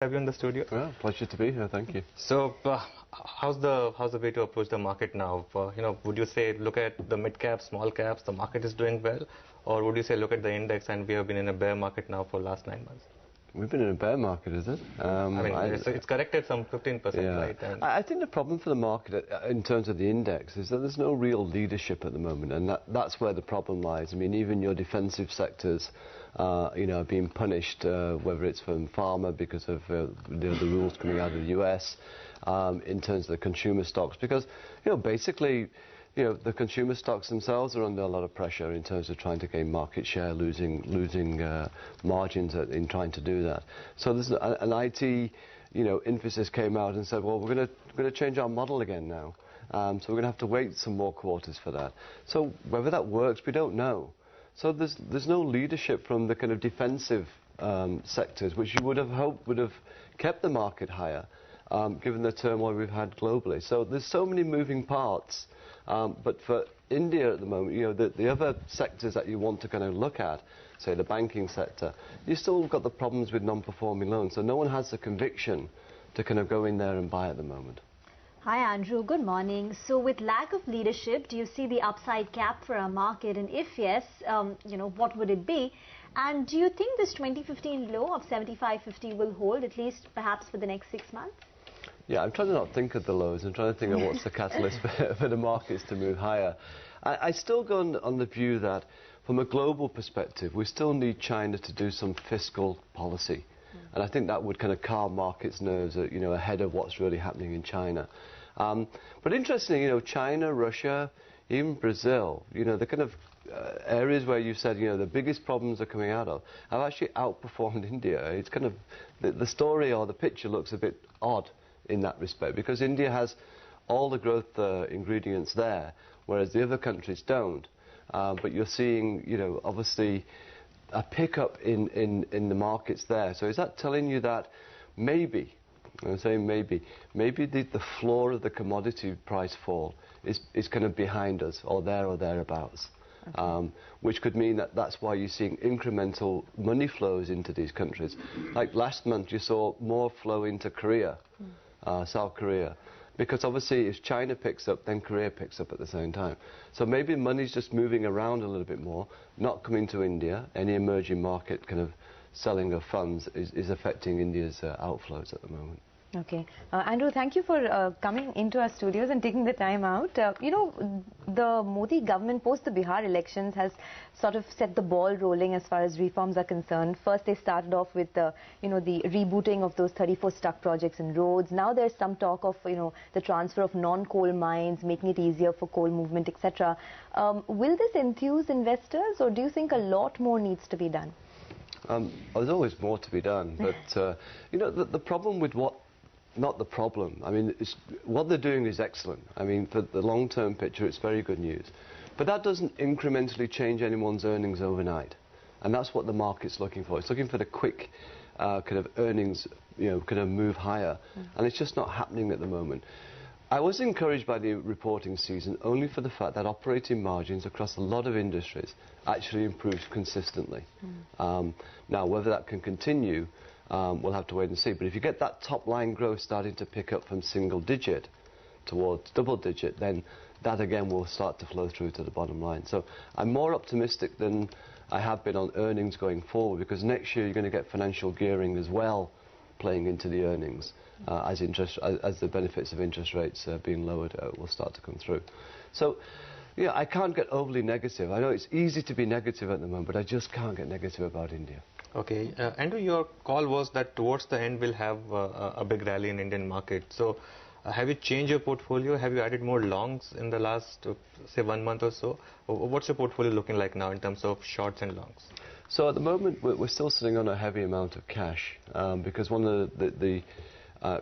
Have you in the studio? Well, pleasure to be here. Thank you. So, how's the way to approach the market now? Would you say look at the mid caps, small caps, the market is doing well, or would you say look at the index and we have been in a bear market now for the last 9 months? We've been in a bear market, is it? It's corrected some 15%, yeah. right? And I think the problem for the market in terms of the index is that there's no real leadership at the moment, and that's where the problem lies. I mean, even your defensive sectors, are being punished, whether it's from pharma because of the rules coming out of the US, in terms of the consumer stocks, because basically. The consumer stocks themselves are under a lot of pressure in terms of trying to gain market share, losing margins in trying to do that. So there's an IT, Infosys came out and said, well, we're going to change our model again now. So we're going to have to wait some more quarters for that. So whether that works, we don't know. So there's no leadership from the kind of defensive sectors, which you would have hoped would have kept the market higher, given the turmoil we've had globally. So there's so many moving parts. But for India at the moment, the other sectors that you want to kind of look at, say the banking sector, you still got the problems with non-performing loans. So no one has the conviction to kind of go in there and buy at the moment. Hi Andrew, good morning. So with lack of leadership, do you see the upside cap for our market? And if yes, what would it be? And do you think this 2015 low of 75.50 will hold, at least perhaps for the next 6 months? Yeah, I'm trying to not think of the lows. I'm trying to think of what's the catalyst for the markets to move higher. I still go on the view that, from a global perspective, we still need China to do some fiscal policy. And I think that would kind of calm markets' nerves, ahead of what's really happening in China. But interestingly, China, Russia, even Brazil, the kind of areas where you said, the biggest problems are coming out of, have actually outperformed India. It's kind of, the story or the picture looks a bit odd in that respect, because India has all the growth ingredients there, whereas the other countries don't. But you're seeing, obviously, a pickup in the markets there. So is that telling you that maybe, I'm saying maybe the floor of the commodity price fall is kind of behind us, or there or thereabouts? Okay. Which could mean that's why you're seeing incremental money flows into these countries. Like last month, you saw more flow into Korea. South Korea, because obviously if China picks up, then Korea picks up at the same time. So maybe money's just moving around a little bit more, not coming to India. Any emerging market kind of selling of funds is affecting India's outflows at the moment. Okay. Andrew, thank you for coming into our studios and taking the time out. The Modi government post the Bihar elections has sort of set the ball rolling as far as reforms are concerned. First, they started off with the rebooting of those 34 stuck projects in roads. Now there's some talk of, the transfer of non-coal mines, making it easier for coal movement, etc. Will this enthuse investors, or do you think a lot more needs to be done? There's always more to be done, but, the problem with not the problem. I mean, what they're doing is excellent. I mean, for the long-term picture, it's very good news. But that doesn't incrementally change anyone's earnings overnight. And that's what the market's looking for. It's looking for the quick kind of earnings, kind of move higher. And it's just not happening at the moment. I was encouraged by the reporting season only for the fact that operating margins across a lot of industries actually improved consistently. Now, whether that can continue, we'll have to wait and see. But if you get that top-line growth starting to pick up from single-digit towards double-digit, then that again will start to flow through to the bottom line. So I'm more optimistic than I have been on earnings going forward, because next year you're going to get financial gearing as well playing into the earnings, as the benefits of interest rates being lowered will start to come through. So, I can't get overly negative. I know it's easy to be negative at the moment, but I just can't get negative about India. Okay. Andrew, your call was that towards the end we'll have a big rally in Indian market. So have you changed your portfolio? Have you added more longs in the last, say, 1 month or so? What's your portfolio looking like now in terms of shorts and longs? So at the moment, we're still sitting on a heavy amount of cash, because one of the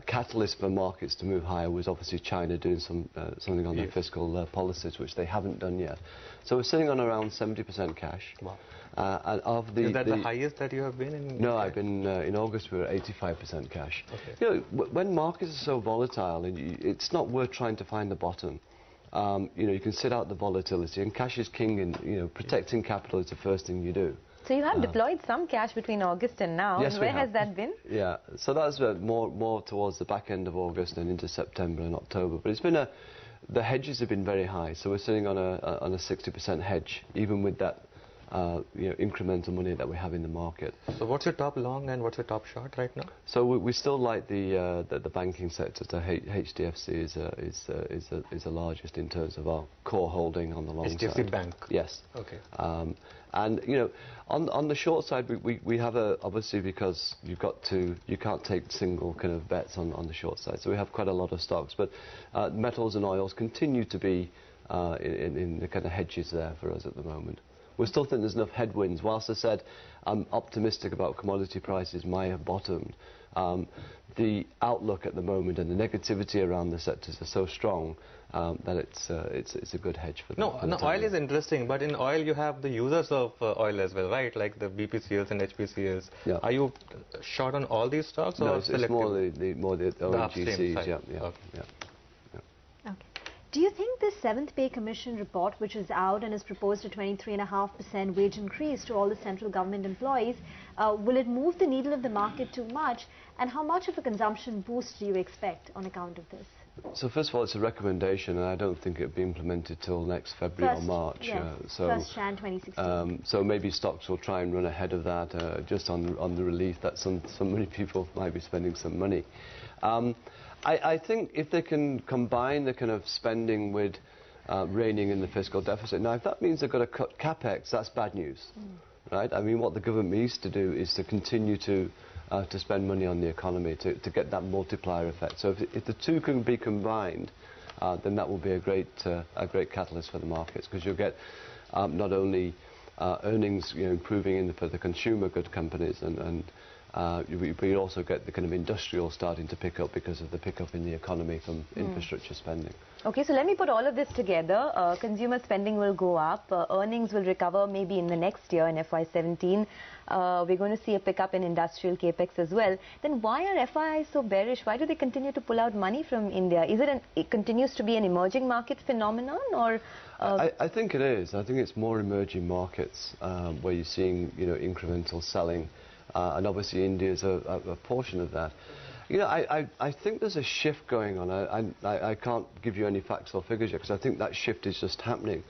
catalysts for markets to move higher was obviously China doing something on their fiscal policies, which they haven't done yet. So we're sitting on around 70% cash. Wow. And of is that the highest that you have been in? No, I've been in August we were 85% cash. Okay. When markets are so volatile, it's not worth trying to find the bottom. You can sit out the volatility, and cash is king, and protecting capital is the first thing you do. So you have deployed some cash between August and now. Yes, and where has that been? Yeah, so that's more towards the back end of August and into September and October. But it's been the hedges have been very high, so we're sitting on a 60% hedge, even with that incremental money that we have in the market. So what's your top long and what's your top short right now? So we still like the banking sector. So HDFC is the largest in terms of our core holding on the long side. HDFC Bank. Yes. Okay. And on the short side, we have obviously, because you can't take single kind of bets on the short side. So we have quite a lot of stocks, but metals and oils continue to be in the kind of hedges there for us at the moment. We still think there's enough headwinds. Whilst I said I'm optimistic about commodity prices may have bottomed, the outlook at the moment and the negativity around the sectors are so strong that it's a good hedge for them. No, oil is interesting, but in oil you have the users of oil as well, right? Like the BPCLs and HPCLs. Yeah. Are you short on all these stocks? No, or it's more the ONGCs. Side. Yeah. Okay. Do you think this 7th Pay Commission report, which is out and has proposed a 23.5% wage increase to all the central government employees, will it move the needle of the market too much? And how much of a consumption boost do you expect on account of this? So first of all, it's a recommendation, and I don't think it'll be implemented till next February or March. Yes, so 1st Jan 2016. So maybe stocks will try and run ahead of that, just on the relief that so many people might be spending some money. I think if they can combine the kind of spending with reining in the fiscal deficit. Now, if that means they've got to cut capex, that's bad news, right? I mean, what the government needs to do is to continue to spend money on the economy to get that multiplier effect. So if the two can be combined, then that will be a great catalyst for the markets, because you'll get not only earnings improving for the consumer good companies, but you also get the kind of industrial starting to pick up because of the pickup in the economy from infrastructure spending. Okay, so let me put all of this together. Consumer spending will go up, earnings will recover maybe in the next year, in FY17. We're going to see a pickup in industrial capex as well. Then why are FIIs so bearish? Why do they continue to pull out money from India? Is it continues to be an emerging market phenomenon, or? I think it is. I think it's more emerging markets where you're seeing incremental selling. And obviously India is a portion of that. I think there's a shift going on. I can't give you any facts or figures yet, because I think that shift is just happening.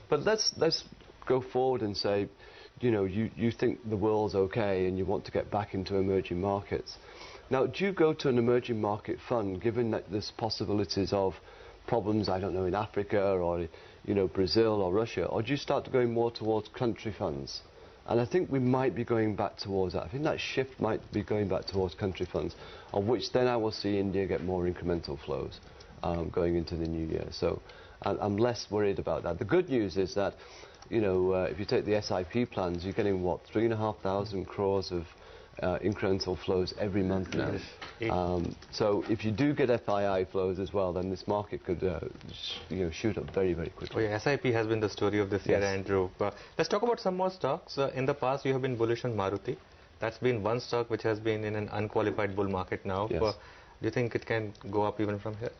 But let's go forward and say, you think the world's okay and you want to get back into emerging markets. Now, do you go to an emerging market fund, given that there's possibilities of problems, I don't know, in Africa or Brazil or Russia, or do you start going more towards country funds? And I think we might be going back towards that. I think that shift might be going back towards country funds, of which then I will see India get more incremental flows going into the new year. So I'm less worried about that. The good news is that, if you take the SIP plans, you're getting, what, 3,500 crores of incremental flows every month now. So if you do get FII flows as well, then this market could shoot up very, very quickly. Oh, yeah, SIP has been the story of this year, Andrew. Let's talk about some more stocks. In the past, you have been bullish on Maruti. That's been one stock which has been in an unqualified bull market now. Yes. Do you think it can go up even from here?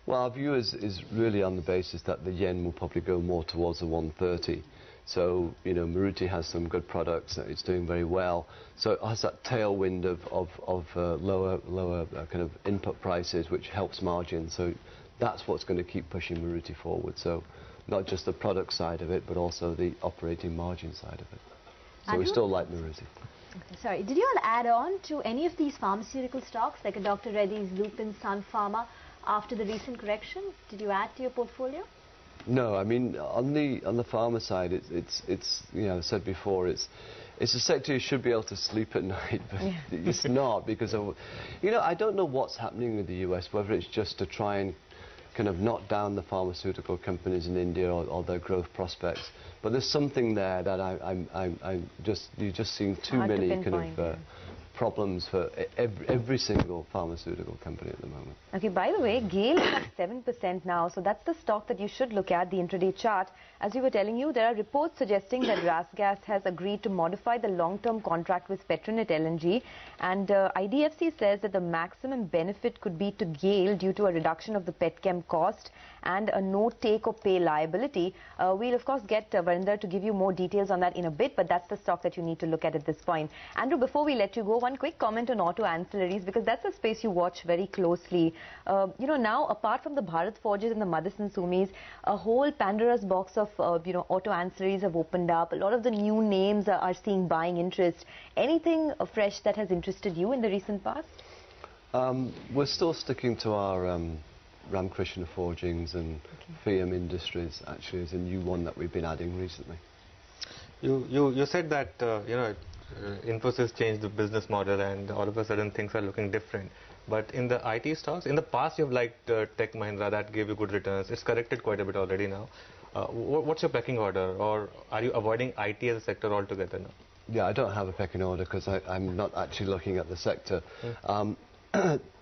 Well, our view is really on the basis that the yen will probably go more towards the 130. So, Maruti has some good products. It's doing very well. So it has that tailwind of lower kind of input prices, which helps margins. So that's what's going to keep pushing Maruti forward. So not just the product side of it, but also the operating margin side of it. So we still like Maruti. Okay, sorry, did you all add on to any of these pharmaceutical stocks, like a Dr. Reddy's, Lupin, Sun Pharma, after the recent correction? Did you add to your portfolio? No, I mean, on the pharma side, it's I said before, it's a sector you should be able to sleep at night, but it's not, because of, I don't know what's happening with the US, whether it's just to try and kind of knock down the pharmaceutical companies in India or their growth prospects, but there's something there that you're just seeing too many kind of problems for every single pharmaceutical company at the moment. Okay, by the way, GAIL is at 7% now, so that's the stock that you should look at, the intraday chart. As we were telling you, there are reports suggesting that RasGas has agreed to modify the long-term contract with Petronet LNG, and IDFC says that the maximum benefit could be to GAIL due to a reduction of the petchem cost and a no take or pay liability. We'll of course get Varinder to give you more details on that in a bit, but that's the stock that you need to look at this point. Andrew, before we let you go, one quick comment on auto ancillaries, because that's a space you watch very closely. You know, now apart from the Bharat Forges and the Motherson Sumis, a whole Pandora's box of auto ancillaries have opened up. A lot of the new names are seeing buying interest. Anything fresh that has interested you in the recent past? We're still sticking to our Ramkrishna Forgings and Fiam Industries, actually, is a new one that we've been adding recently. You said that Infosys changed the business model and all of a sudden things are looking different. But in the IT stocks, in the past you've liked Tech Mahindra, that gave you good returns. It's corrected quite a bit already now. What's your pecking order, or are you avoiding IT as a sector altogether now? Yeah, I don't have a pecking order because I'm not actually looking at the sector.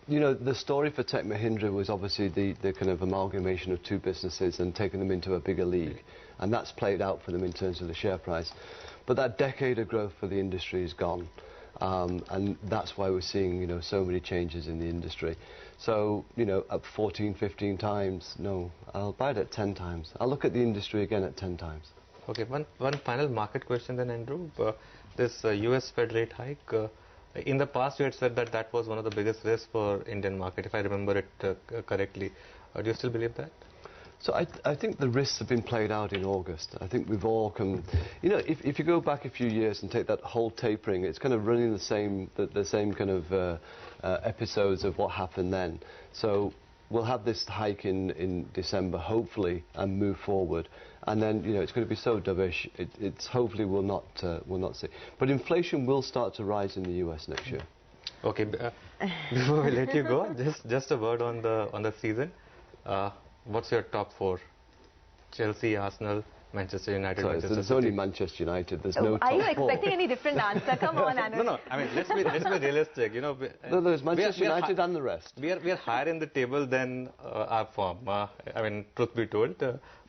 You know, the story for Tech Mahindra was obviously the kind of amalgamation of two businesses and taking them into a bigger league. And that's played out for them in terms of the share price. But that decade of growth for the industry is gone. And that's why we're seeing, you know, so many changes in the industry. So, you know, up 14, 15 times, no, I'll buy it at 10 times. I'll look at the industry again at 10 times. Okay, one final market question then, Andrew. This US Fed rate hike, in the past you had said that that was one of the biggest risks for Indian market, if I remember it correctly. Do you still believe that? So I think the risks have been played out in August. I think we've all come, you know, if you go back a few years and take that whole tapering, it's kind of running the same kind of episodes of what happened then. So we'll have this hike in December, hopefully, and move forward. And then, you know, it's going to be so dovish, it's hopefully will not see. But inflation will start to rise in the US next year. Okay, before we let you go, just a word on the season. What's your top four? Chelsea, Arsenal, Manchester United. Sorry, Manchester there's City. only Manchester United. There's no top four. Are you expecting any different answer? Come on, Anand. No. I mean, let's be realistic. You know, No, there's Manchester United and the rest. We are higher in the table than our form. I mean, truth be told.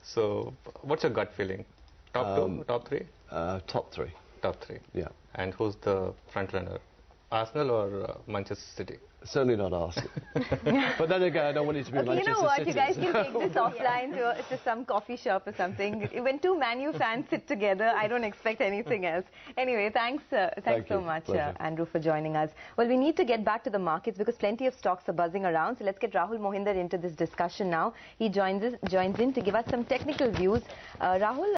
So, what's your gut feeling? Top two, top three? Top three. Top three. Yeah. And who's the front runner? Arsenal or Manchester City? Certainly not Arsenal. But then again, I don't want it to be Manchester City. You know what? You guys can take this offline to some coffee shop or something. When two Man U fans sit together, I don't expect anything else. Anyway, thanks so much, Andrew, for joining us. Well, we need to get back to the markets because plenty of stocks are buzzing around. So let's get Rahul Mohinder into this discussion now. He joins in to give us some technical views. Rahul.